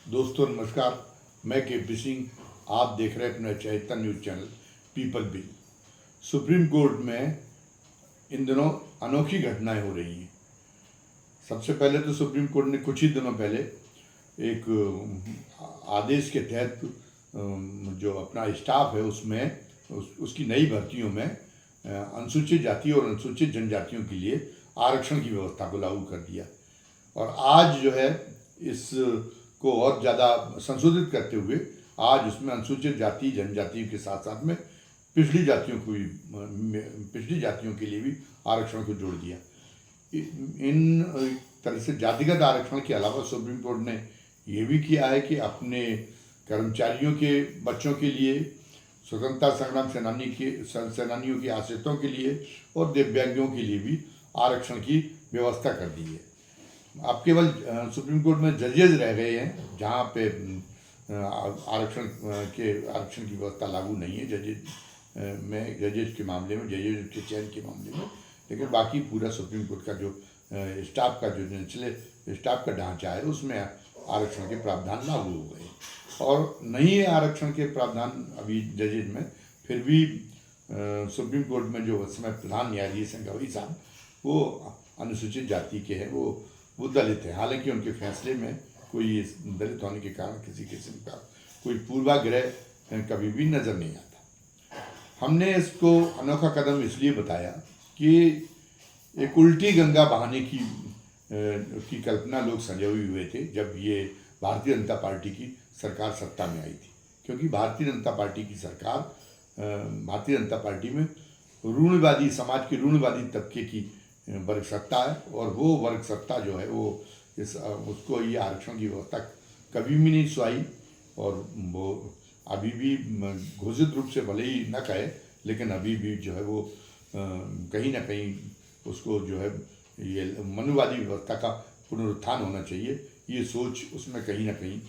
दोस्तों नमस्कार। मैं के सिंह। आप देख रहे हैं अपना चैतन्य न्यूज चैनल पीपल बिल। सुप्रीम कोर्ट में इन दिनों अनोखी घटनाएं हो रही हैं। सबसे पहले तो सुप्रीम कोर्ट ने कुछ ही दिनों पहले एक आदेश के तहत जो अपना स्टाफ है उसमें उसकी नई भर्तियों में अनुसूचित जाति और अनुसूचित जनजातियों के लिए आरक्षण की व्यवस्था को लागू कर दिया। और आज जो है इस को और ज़्यादा संशोधित करते हुए आज उसमें अनुसूचित जाति जनजातियों के साथ साथ में पिछड़ी जातियों के लिए भी आरक्षण को जोड़ दिया। इन तरह से जातिगत आरक्षण के अलावा सुप्रीम कोर्ट ने ये भी किया है कि अपने कर्मचारियों के बच्चों के लिए, स्वतंत्रता संग्राम सेनानियों के आश्रितों के लिए और दिव्यांगों के लिए भी आरक्षण की व्यवस्था कर दी है। अब केवल सुप्रीम कोर्ट में जजेज रह गए हैं जहाँ पे आरक्षण की व्यवस्था लागू नहीं है जजेज के मामले में, जजेज के चयन के मामले में। लेकिन बाकी पूरा सुप्रीम कोर्ट का जो स्टाफ का ढांचा है उसमें आरक्षण के प्रावधान लागू हो गए। और नहीं है आरक्षण के प्रावधान अभी जजेज में, फिर भी सुप्रीम कोर्ट में जो उस समय प्रधान न्यायाधीश हैं गवई साहब, वो अनुसूचित जाति के हैं, वो दलित हैं। हालांकि उनके फैसले में कोई दलित होने के कारण किसी किस्म का कोई पूर्वाग्रह कभी भी नज़र नहीं आता। हमने इसको अनोखा कदम इसलिए बताया कि एक उल्टी गंगा बहाने की कल्पना लोग संजोए हुए थे जब ये भारतीय जनता पार्टी की सरकार सत्ता में आई थी। क्योंकि भारतीय जनता पार्टी की सरकार, भारतीय जनता पार्टी में रूढ़िवादी समाज के रूढ़िवादी तबके की वर्ग सत्ता है और वो वर्ग सत्ता जो है वो उसको ये आरक्षण की व्यवस्था कभी भी नहीं सुहाई। और वो अभी भी घोषित रूप से भले ही न कहे, लेकिन अभी भी जो है वो कहीं ना कहीं उसको जो है ये मनुवादी व्यवस्था का पुनरुत्थान होना चाहिए, ये सोच उसमें कहीं ना कहीं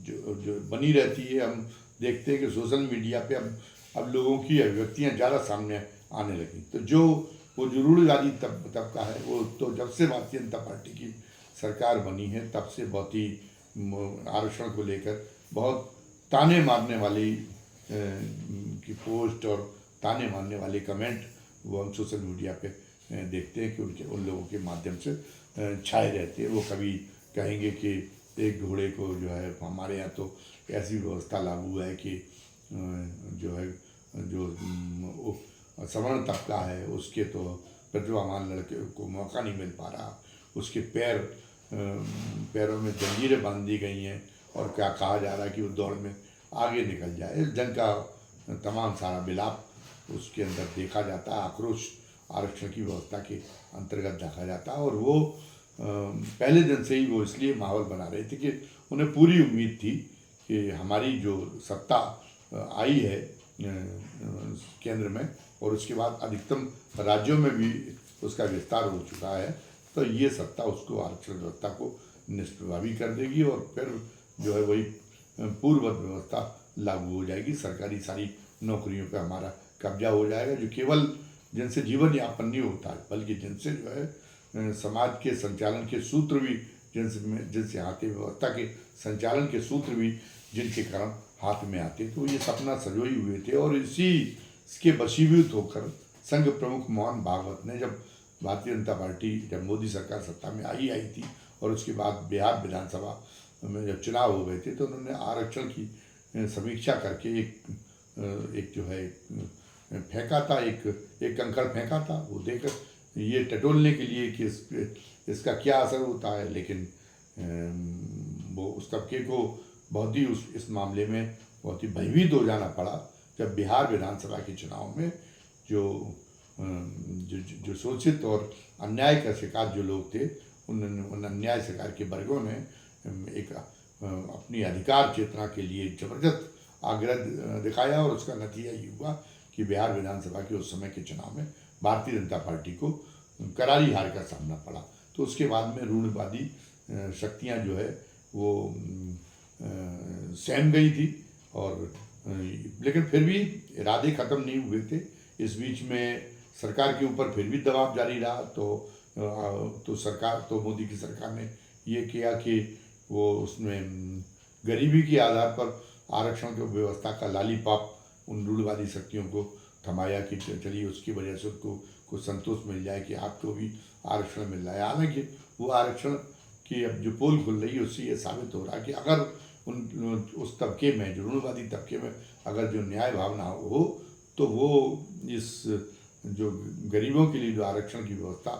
जो बनी रहती है। हम देखते हैं कि सोशल मीडिया पे अब लोगों की अभिव्यक्तियाँ ज़्यादा सामने आने लगी। तो वो जो रूढ़िवादी तबका है वो तो जब से भारतीय जनता पार्टी की सरकार बनी है तब से बहुत ही आरक्षण को लेकर बहुत ताने मारने वाली की पोस्ट और ताने मारने वाले कमेंट वो हम सोशल मीडिया पे देखते हैं कि उन लोगों के माध्यम से छाए रहते हैं। वो कभी कहेंगे कि एक घोड़े को जो है हमारे यहाँ तो ऐसी व्यवस्था लागू है कि जो सवर्ण तबका है उसके तो प्रतिभावान लड़के को मौका नहीं मिल पा रहा, उसके पैरों में जंजीरें बांध दी गई हैं और क्या कहा जा रहा है कि वो दौड़ में आगे निकल जाए। इस जंग का तमाम सारा विलाप उसके अंदर देखा जाता है, आक्रोश आरक्षण की व्यवस्था के अंतर्गत देखा जाता है। और वो पहले दिन से ही वो इसलिए माहौल बना रहे थे कि उन्हें पूरी उम्मीद थी कि हमारी जो सत्ता आई है केंद्र में और उसके बाद अधिकतम राज्यों में भी उसका विस्तार हो चुका है, तो ये सत्ता उसको आरक्षण व्यवस्था को निष्प्रभावी कर देगी और फिर जो है वही पूर्ववत व्यवस्था लागू हो जाएगी। सरकारी सारी नौकरियों पे हमारा कब्जा हो जाएगा, जो केवल जिनसे जीवन यापन नहीं होता है बल्कि जिनसे जो है समाज के संचालन के सूत्र भी जिनसे आते, व्यवस्था के संचालन के सूत्र भी जिनके कारण हाथ में आते, तो ये सपना सजोए हुए थे। और इसके वशीभूत होकर संघ प्रमुख मोहन भागवत ने जब भारतीय जनता पार्टी जब मोदी सरकार सत्ता में आई थी और उसके बाद बिहार विधानसभा में जब चुनाव हो गए थे तो उन्होंने आरक्षण की समीक्षा करके एक जो है फेंका था, एक कंकड़ फेंका था। वो देकर ये टटोलने के लिए कि इसका क्या असर होता है, लेकिन वो उस तबके को बहुत ही इस मामले में बहुत ही भयभीत हो जाना पड़ा जब बिहार विधानसभा के चुनाव में जो शोषित और अन्याय का शिकार जो लोग थे उन अन्याय शिकार के वर्गों ने एक अपनी अधिकार चेतना के लिए जबरदस्त आग्रह दिखाया और उसका नतीजा ये हुआ कि बिहार विधानसभा के उस समय के चुनाव में भारतीय जनता पार्टी को करारी हार का सामना पड़ा। तो उसके बाद में रूढ़िवादी शक्तियाँ जो है वो सहम गई थी और लेकिन फिर भी इरादे ख़त्म नहीं हुए थे। इस बीच में सरकार के ऊपर फिर भी दबाव जारी रहा तो मोदी की सरकार ने ये किया कि वो उसमें गरीबी के आधार पर आरक्षण की व्यवस्था का लॉलीपॉप उन रूढ़िवादी शक्तियों को थमाया कि चलिए उसकी वजह से उनको कुछ संतोष मिल जाए कि आपको भी आरक्षण मिल रहा है। हालांकि वो आरक्षण की अब जो पोल खुल रही है उससे ये साबित हो रहा है कि अगर उस तबके में, जो रूढ़िवादी तबके में अगर जो न्याय भावना हो तो वो इस जो गरीबों के लिए जो आरक्षण की व्यवस्था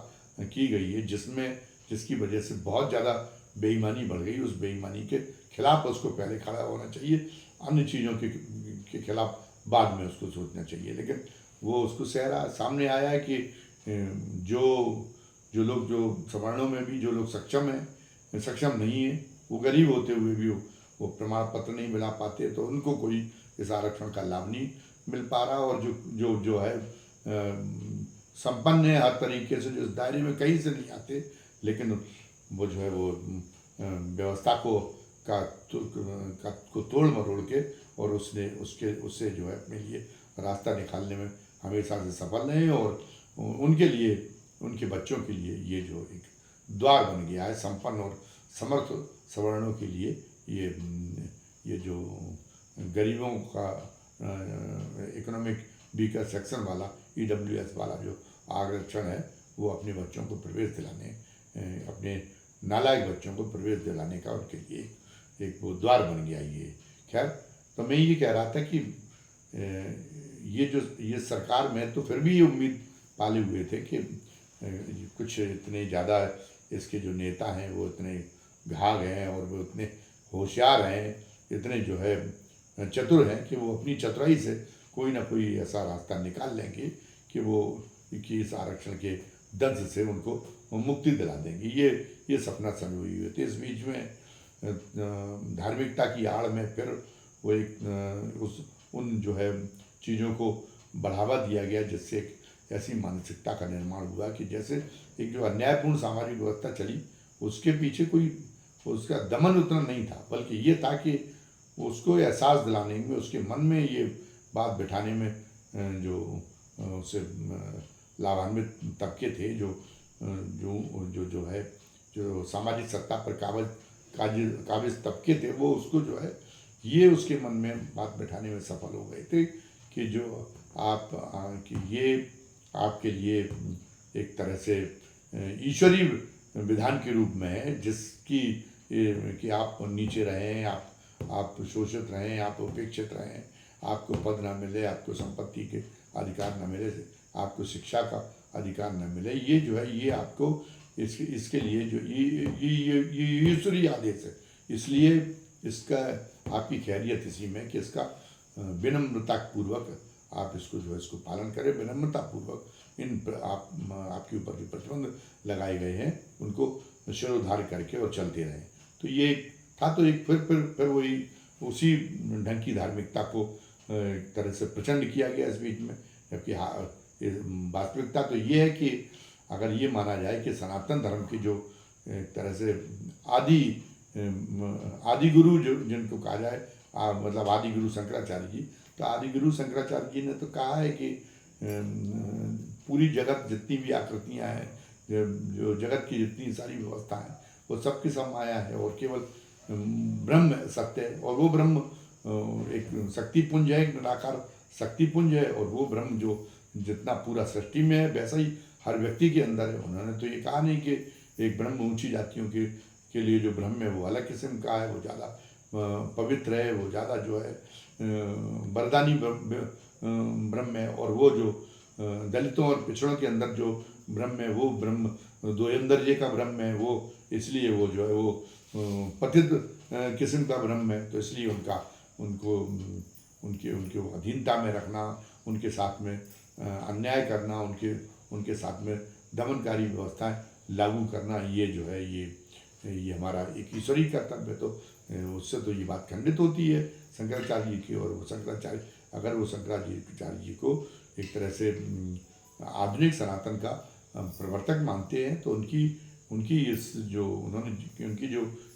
की गई है, जिसकी वजह से बहुत ज़्यादा बेईमानी बढ़ गई, उस बेईमानी के खिलाफ उसको पहले खड़ा होना चाहिए, अन्य चीज़ों के खिलाफ बाद में उसको सोचना चाहिए। लेकिन वो उसको सामने आया है कि जो जो लोग जो सवर्णों में भी जो लोग सक्षम नहीं है, वो गरीब होते हुए भी वो प्रमाण पत्र नहीं बना पाते, तो उनको कोई इस आरक्षण का लाभ नहीं मिल पा रहा। और जो है संपन्न है हर तरीके से, जो इस दायरे में कहीं से नहीं आते, लेकिन वो जो है वो व्यवस्था को तोड़ मरोड़ के और उससे जो है अपने लिए रास्ता निकालने में हमेशा से सफल रहे, और उनके लिए, उनके बच्चों के लिए ये जो एक द्वार बन गया है संपन्न और समर्थ सवर्णों के लिए। ये जो गरीबों का इकोनॉमिक वीकर सेक्शन वाला EWS वाला जो आरक्षण है, वो अपने बच्चों को प्रवेश दिलाने, अपने नालायक बच्चों को प्रवेश दिलाने का उनके लिए एक वो द्वार बन गया ये। खैर, तो मैं ये कह रहा था कि ये सरकार में तो फिर भी ये उम्मीद पाले हुए थे कि कुछ इतने ज़्यादा इसके जो नेता हैं वो इतने घाघ हैं और वो इतने होशियार हैं, इतने जो है चतुर हैं कि वो अपनी चतुराई से कोई ना कोई ऐसा रास्ता निकाल लेंगे कि इस आरक्षण के दंश से उनको मुक्ति दिला देंगे। ये सपना संजोए हुए थे। इस बीच में धार्मिकता की आड़ में फिर वो उन जो है चीज़ों को बढ़ावा दिया गया, जिससे एक ऐसी मानसिकता का निर्माण हुआ कि जैसे एक जो अन्यायपूर्ण सामाजिक व्यवस्था चली, उसके पीछे कोई उसका दमन उतना नहीं था, बल्कि ये था कि उसको एहसास दिलाने में, उसके मन में ये बात बिठाने में जो उससे लाभान्वित तबके थे, जो है जो सामाजिक सत्ता पर काबिज तबके थे, वो उसको जो है ये उसके मन में बात बिठाने में सफल हो गए थे कि जो कि ये आपके लिए एक तरह से ईश्वरीय विधान के रूप में है, जिसकी कि आप नीचे रहें, आप शोषित रहें, आप उपेक्षित रहें, आपको पद ना मिले, आपको संपत्ति के अधिकार न मिले, आपको शिक्षा का अधिकार न मिले, ये जो है ये आपको इसके लिए जो ये ईश्वरीय आदेश है। इसलिए इसका आपकी खैरियत इसी में कि इसका विनम्रतापूर्वक आप इसको जो है इसको पालन करें, विनम्रतापूर्वक आपके ऊपर जो प्रतिबंध लगाए गए हैं उनको शिरोधार्य करके और चलते रहें। तो ये था, तो एक फिर वही उसी ढंग की धार्मिकता को एक तरह से प्रचंड किया गया इस बीच में। जबकि वास्तविकता तो ये है कि अगर ये माना जाए कि सनातन धर्म की जो एक तरह से आदि गुरु जो जिनको कहा जाए, मतलब आदि गुरु शंकराचार्य जी, तो आदि गुरु शंकराचार्य जी ने तो कहा है कि पूरी जगत जितनी भी आकृतियाँ हैं, जो जगत की जितनी सारी व्यवस्था है, वो सबकी सब माया है और केवल ब्रह्म सत्य है। और वो ब्रह्म एक शक्तिपुंज है, एक निराकार शक्तिपुंज है, और वो ब्रह्म जो जितना पूरा सृष्टि में है वैसा ही हर व्यक्ति के अंदर है। उन्होंने तो ये कहा नहीं कि एक ब्रह्म ऊंची जातियों के लिए जो ब्रह्म है वो अलग किस्म का है, वो ज़्यादा पवित्र है, वो ज़्यादा जो है वरदानी ब्रह्म है, और वो जो दलितों और पिछड़ों के अंदर जो ब्रह्म है वो ब्रह्म द्वयंदर्य का ब्रह्म है, वो इसलिए वो जो है वो पतित किस्म का ब्रह्म है। तो इसलिए उनको अधीनता में रखना, उनके साथ में अन्याय करना, उनके साथ में दमनकारी व्यवस्थाएं लागू करना, ये जो है ये हमारा एक ईश्वरीय कर्तव्य है। तो उससे तो ये बात खंडित होती है शंकराचार्य जी की। और वो शंकराचार्य जी को एक तरह से आधुनिक सनातन का प्रवर्तक मानते हैं, तो उनकी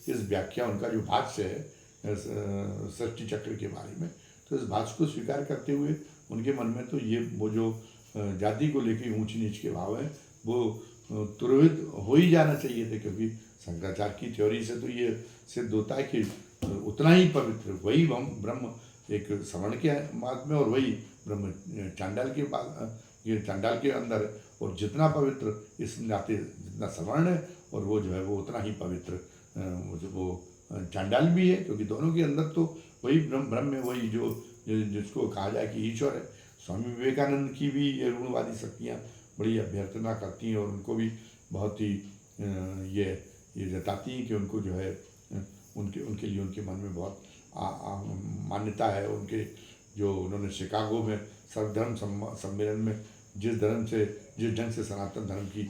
इस व्याख्या, उनका जो भाष्य है सृष्टि चक्र के बारे में, तो इस भाष्य को स्वीकार करते हुए उनके मन में तो वो जो जाति को लेकर ऊंच नीच के भाव है वो तुरंत हो ही जाना चाहिए थे, क्योंकि शंकराचार्य की थ्योरी से तो ये सिद्ध होता है कि उतना ही पवित्र वही ब्रह्म एक सवर्ण के मार्ग में और वही ब्रह्म चांडाल के ये चांडाल के अंदर है, और जितना पवित्र इस नाते जितना सवर्ण है और वो जो है वो उतना ही पवित्र वो चांडाल भी है, क्योंकि दोनों के अंदर तो वही ब्रह्म है, वही जो जिसको कहा जाए कि ईश्वर है। स्वामी विवेकानंद की भी ये रूढ़वादी शक्तियाँ बड़ी अभ्यर्थना करती हैं और उनको भी बहुत ही ये जताती हैं कि उनको जो है उनके उनके लिए उनके मन में बहुत मान्यता है। उनके जो उन्होंने शिकागो में सर्वधर्म सम्मेलन में जिस ढंग से सनातन धर्म की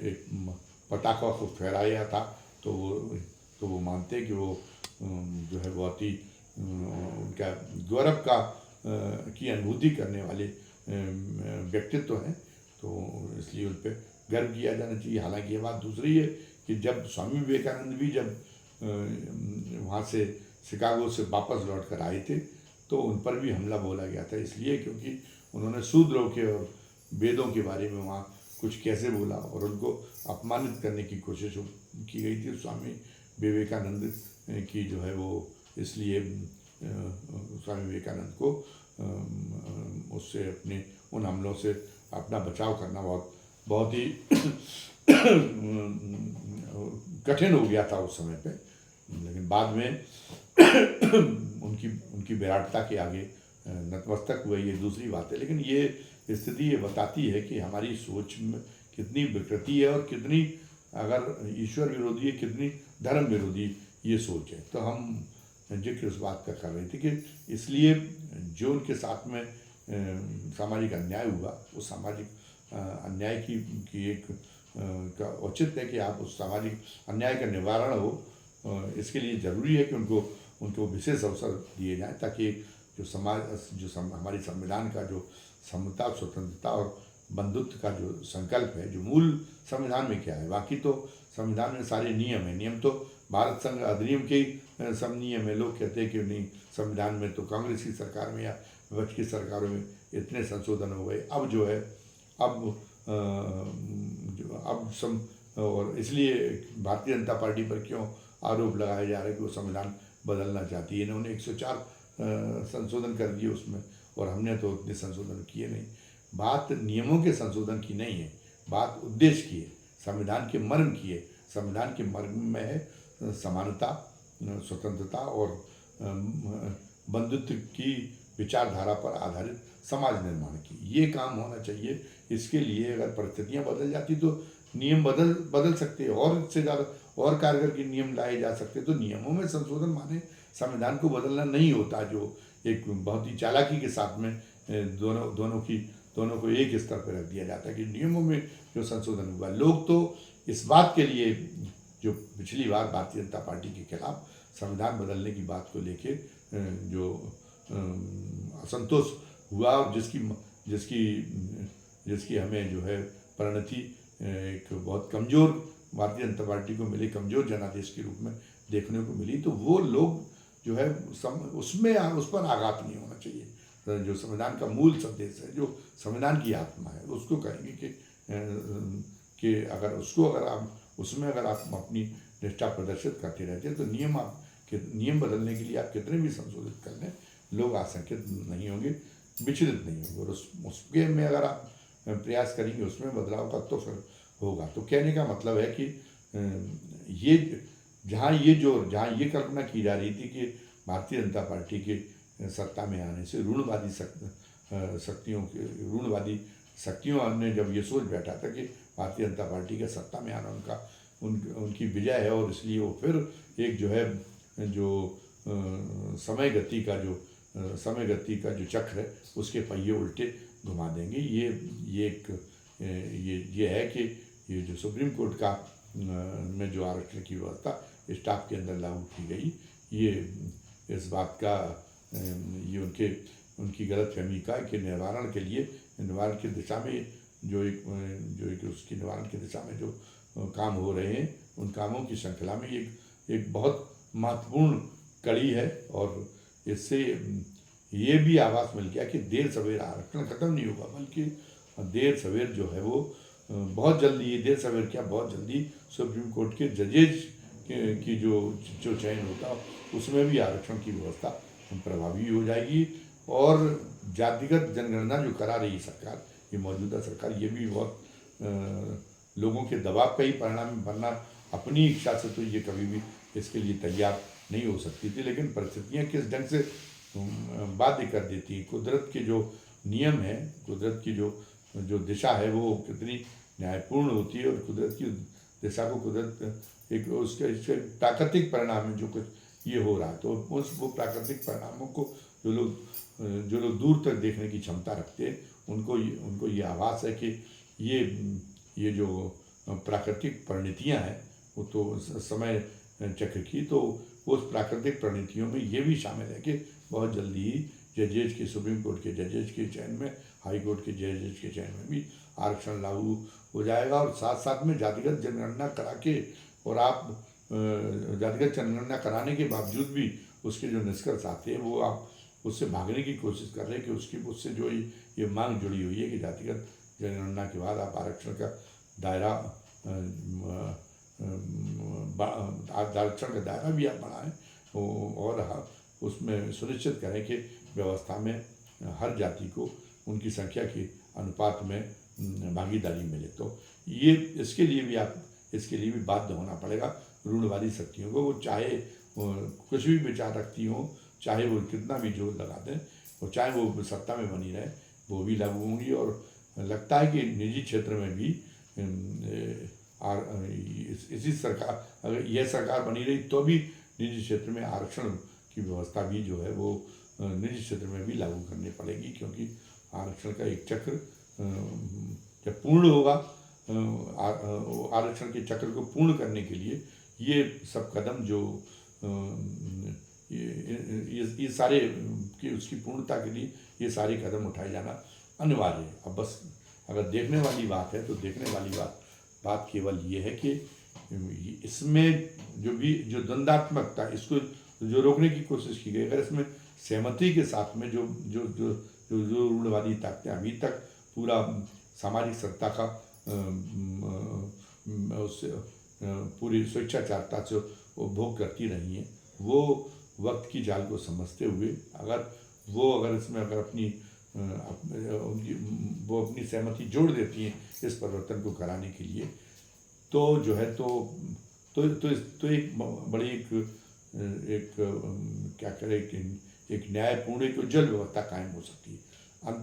एक पताका को फहराया था, तो वो मानते हैं कि वो जो है बहुत ही उनका गौरव की अनुभूति करने वाले व्यक्तित्व हैं, तो इसलिए उन पर गर्व किया जाना चाहिए। हालांकि ये बात दूसरी है कि जब स्वामी विवेकानंद भी जब वहाँ से शिकागो से वापस लौट कर आए थे तो उन पर भी हमला बोला गया था, इसलिए क्योंकि उन्होंने शूद्रों के और वेदों के बारे में वहाँ कुछ कैसे बोला और उनको अपमानित करने की कोशिश की गई थी स्वामी विवेकानंद की जो है वो, इसलिए स्वामी विवेकानंद को उससे अपने उन हमलों से अपना बचाव करना बहुत ही कठिन हो गया था उस समय पे। लेकिन बाद में उनकी विराटता के आगे नतमस्तक हुए, ये दूसरी बात है। लेकिन ये स्थिति ये बताती है कि हमारी सोच में कितनी विकृति है और कितनी अगर ईश्वर विरोधी है, कितनी धर्म विरोधी ये सोच है। तो हम जिक्र उस बात का कर रहे थे कि इसलिए जो उनके साथ में सामाजिक अन्याय हुआ, उस सामाजिक अन्याय की एक का औचित्य है कि आप उस सामाजिक अन्याय का निवारण हो, इसके लिए ज़रूरी है कि उनको विशेष अवसर दिए जाएं, ताकि हमारी संविधान का जो समता, स्वतंत्रता और बंधुत्व का जो संकल्प है, जो मूल संविधान में क्या है, बाकी तो संविधान में सारे नियम है, नियम तो भारत संघ अधिनियम के सब नियम है। लोग कहते हैं कि नहीं, संविधान में तो कांग्रेस की सरकार में या विपक्ष की सरकारों में इतने संशोधन हो गए, अब जो है और इसलिए भारतीय जनता पार्टी पर क्यों आरोप लगाया जा रहा है कि वो संविधान बदलना चाहती है। इन्होंने 104 संशोधन कर दिए उसमें, और हमने तो उतने संशोधन किए नहीं। बात नियमों के संशोधन की नहीं है, बात उद्देश्य की है, संविधान के मर्म की है। संविधान के मर्म में है समानता, स्वतंत्रता और बंधुत्व की विचारधारा पर आधारित समाज निर्माण की। ये काम होना चाहिए। इसके लिए अगर परिस्थितियाँ बदल जाती तो नियम बदल सकते हैं, और इससे ज़्यादा और कारगर के नियम लाए जा सकते। तो नियमों में संशोधन माने संविधान को बदलना नहीं होता, जो एक बहुत ही चालाकी के साथ में दोनों को एक स्तर पर रख दिया जाता है कि नियमों में जो संशोधन हुआ। लोग तो इस बात के लिए, जो पिछली बार भारतीय जनता पार्टी के खिलाफ संविधान बदलने की बात को लेके जो असंतोष हुआ और जिसकी हमें जो है परिणति एक बहुत कमज़ोर भारतीय जनता पार्टी को मिली, कमज़ोर जनादेश के रूप में देखने को मिली, तो वो लोग जो है उस पर आघात नहीं होना चाहिए। जो संविधान का मूल संदेश है, जो संविधान की आत्मा है, उसको कहेंगे कि अगर आप अपनी निष्ठा प्रदर्शित करते रहते हैं तो नियम बदलने के लिए आप कितने भी संशोधित कर लें, लोग आशंकित नहीं होंगे, विचलित नहीं होंगे, और उसके में अगर आप प्रयास करेंगे उसमें बदलाव का तो फिर होगा। तो कहने का मतलब है कि जहाँ ये कल्पना की जा रही थी कि भारतीय जनता पार्टी के सत्ता में आने से रूढ़वादी शक्तियों ने जब ये सोच बैठा था कि भारतीय जनता पार्टी का सत्ता में आना उनकी विजय है, और इसलिए वो फिर एक जो है समय गति का जो चक्र है उसके पहिए उल्टे घुमा देंगे। ये है कि ये जो सुप्रीम कोर्ट का में जो आरक्षण की व्यवस्था स्टाफ के अंदर लागू की गई, ये इस बात का ये उनकी गलतफहमी का कि निवारण की दिशा में उसकी निवारण की दिशा में जो काम हो रहे हैं, उन कामों की श्रृंखला में एक बहुत महत्वपूर्ण कड़ी है। और इससे ये भी आभास मिल गया कि देर सवेर आरक्षण खत्म नहीं होगा, बल्कि देर सवेर जो है वो बहुत जल्दी, ये देर सवेर क्या, बहुत जल्दी सुप्रीम कोर्ट के जजेज की जो चयन होता उसमें भी आरक्षण की व्यवस्था प्रभावी हो जाएगी। और जातिगत जनगणना जो करा रही है सरकार, ये मौजूदा सरकार, ये भी बहुत लोगों के दबाव का ही परिणाम, वरना अपनी इच्छा से तो ये कभी भी इसके लिए तैयार नहीं हो सकती थी। लेकिन परिस्थितियाँ किस ढंग से बाध्य कर देती हैं, कुदरत के जो नियम है, कुदरत की जो दिशा है वो कितनी न्यायपूर्ण होती है, और कुदरत की दिशा को कुदरत एक उसके प्राकृतिक परिणाम है जो कुछ ये हो रहा है, तो वो प्राकृतिक परिणामों को जो लोग दूर तक देखने की क्षमता रखते हैं, उनको ये आभास है कि ये जो प्राकृतिक परिणतियाँ हैं वो तो समय चक्र की, तो उस प्राकृतिक परिणतियों में ये भी शामिल है कि बहुत जल्दी ही जजेज के, सुप्रीम कोर्ट के जजेज के चयन में, हाई कोर्ट के जजेज के चयन में भी आरक्षण लागू हो जाएगा। और साथ साथ में जातिगत जनगणना करा के, और आप जातिगत जनगणना कराने के बावजूद भी उसके जो निष्कर्ष आते हैं वो आप उससे भागने की कोशिश कर रहे हैं कि उससे जो ये मांग जुड़ी हुई है कि जातिगत जनगणना के बाद आप आरक्षण का दायरा आरक्षण का दायरा भी आप बढ़ाएं, और उसमें सुनिश्चित करें कि व्यवस्था में हर जाति को उनकी संख्या के अनुपात में भागीदारी मिले। तो ये इसके लिए भी बाध्य होना पड़ेगा रूढ़िवादी शक्तियों को, वो चाहे कुछ भी विचार रखती हों, चाहे वो कितना भी जोर लगा दें, और चाहे वो सत्ता में बनी रहे, वो भी लागू होंगी। और लगता है कि निजी क्षेत्र में भी इसी सरकार, अगर यह सरकार बनी रही तो भी निजी क्षेत्र में आरक्षण की व्यवस्था भी जो है वो निजी क्षेत्र में भी लागू करनी पड़ेगी, क्योंकि आरक्षण का एक चक्र जब पूर्ण होगा, आरक्षण के चक्र को पूर्ण करने के लिए ये सब कदम जो ये सारे कि उसकी पूर्णता के लिए ये सारे कदम उठाए जाना अनिवार्य है। अब बस अगर देखने वाली बात है तो देखने वाली बात केवल ये है कि इसमें जो द्वंद्वात्मकता, इसको जो रोकने की कोशिश की गई, अगर इसमें सहमति के साथ में जो जो जो जो जो रूढ़िवादी ताकतें अभी तक पूरा सामाजिक सत्ता का उससे पूरी स्वेच्छाचारता से उपभोग करती रही हैं, वो वक्त की जाल को समझते हुए अगर इसमें अपनी सहमति जोड़ देती हैं इस परिवर्तन को कराने के लिए, तो जो है तो एक बड़ी एक क्या करें, एक न्यायपूर्ण, एक उज्जवल व्यवस्था कायम हो सकती है।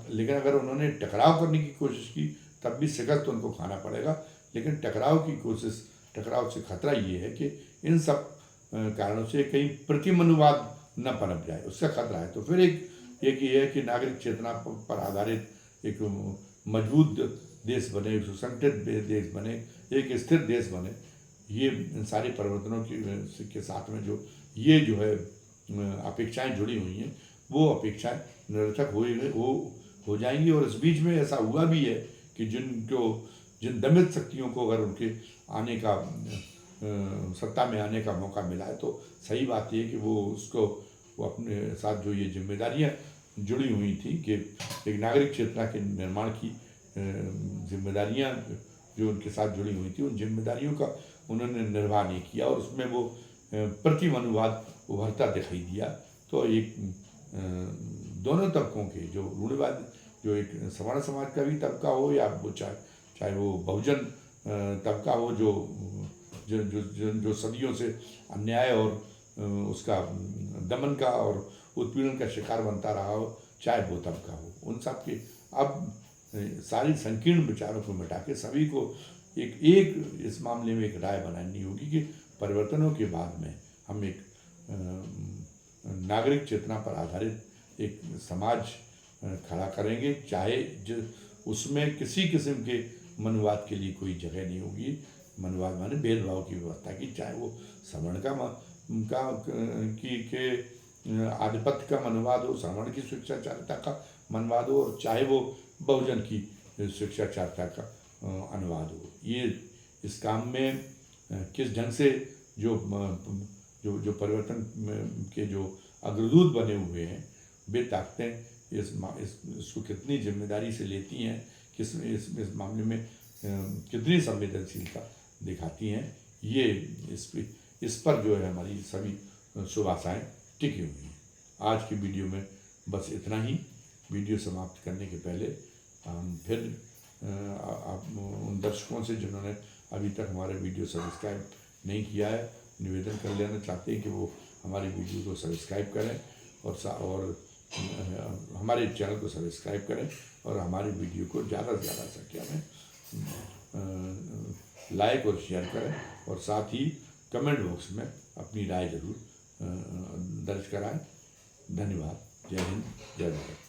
लेकिन अगर उन्होंने टकराव करने की कोशिश की तब भी शिकस्त उनको खाना पड़ेगा। लेकिन टकराव से खतरा ये है कि इन सब कारणों से कहीं प्रतिमनुवाद न पनप जाए, उसका खतरा है। तो फिर एक ये है कि नागरिक चेतना पर आधारित एक मजबूत देश बने, एक सुसंगठित देश बने, एक स्थिर देश बने। ये सारे परिवर्तनों के साथ में जो है अपेक्षाएं जुड़ी हुई हैं, वो अपेक्षाएं निरर्थक हो जाएंगी। और इस बीच में ऐसा हुआ भी है कि जिन दमित शक्तियों को अगर उनके आने का सत्ता में आने का मौका मिला है, तो सही बात ये है कि वो अपने साथ जो ये जिम्मेदारियां जुड़ी हुई थी कि एक नागरिक चेतना के निर्माण की जिम्मेदारियां जो उनके साथ जुड़ी हुई थी, उन जिम्मेदारियों का उन्होंने निर्वाह नहीं किया, और उसमें वो प्रतिमनुवाद उभरता दिखाई दिया। तो एक दोनों तबकों के जो रूढ़िवाद, जो एक सवर्ण समाज का भी तबका हो, या वो चाहे वो बहुजन तबका हो जो सदियों से अन्याय और उसका दमन का और उत्पीड़न का शिकार बनता रहा हो, चाहे वो तबका हो, उन सब के अब सारी संकीर्ण विचारों को मिटा के सभी को एक इस मामले में एक राय बनानी होगी कि परिवर्तनों के बाद में हम एक नागरिक चेतना पर आधारित एक समाज खड़ा करेंगे, चाहे उसमें किसी किस्म के मनुवाद के लिए कोई जगह नहीं होगी। मनुवाद माने भेदभाव की व्यवस्था की, चाहे वो सवर्ण के आधिपत्य का मनवाद हो, सवर्ण की स्वेच्छाचारिता का मनवाद हो, और चाहे वो बहुजन की स्वेच्छाचारिता का अनुवाद हो। ये इस काम में किस ढंग से जो परिवर्तन के जो अग्रदूत बने हुए हैं, वे ताकतें इसको कितनी जिम्मेदारी से लेती हैं, इस मामले में कितनी संवेदनशीलता दिखाती हैं, ये इस पर जो है हमारी सभी शुभ आशाएँ टिकी हुई हैं। आज की वीडियो में बस इतना ही। वीडियो समाप्त करने के पहले हम फिर आप उन दर्शकों से जिन्होंने अभी तक हमारे वीडियो सब्सक्राइब नहीं किया है, निवेदन कर लेना चाहते हैं कि वो हमारे वीडियो को सब्सक्राइब करें और हमारे चैनल को सब्सक्राइब करें और हमारे वीडियो को ज़्यादा से ज़्यादा संख्या में लाइक और शेयर करें, और साथ ही कमेंट बॉक्स में अपनी राय ज़रूर दर्ज कराएं। धन्यवाद। जय हिंद, जय भारत।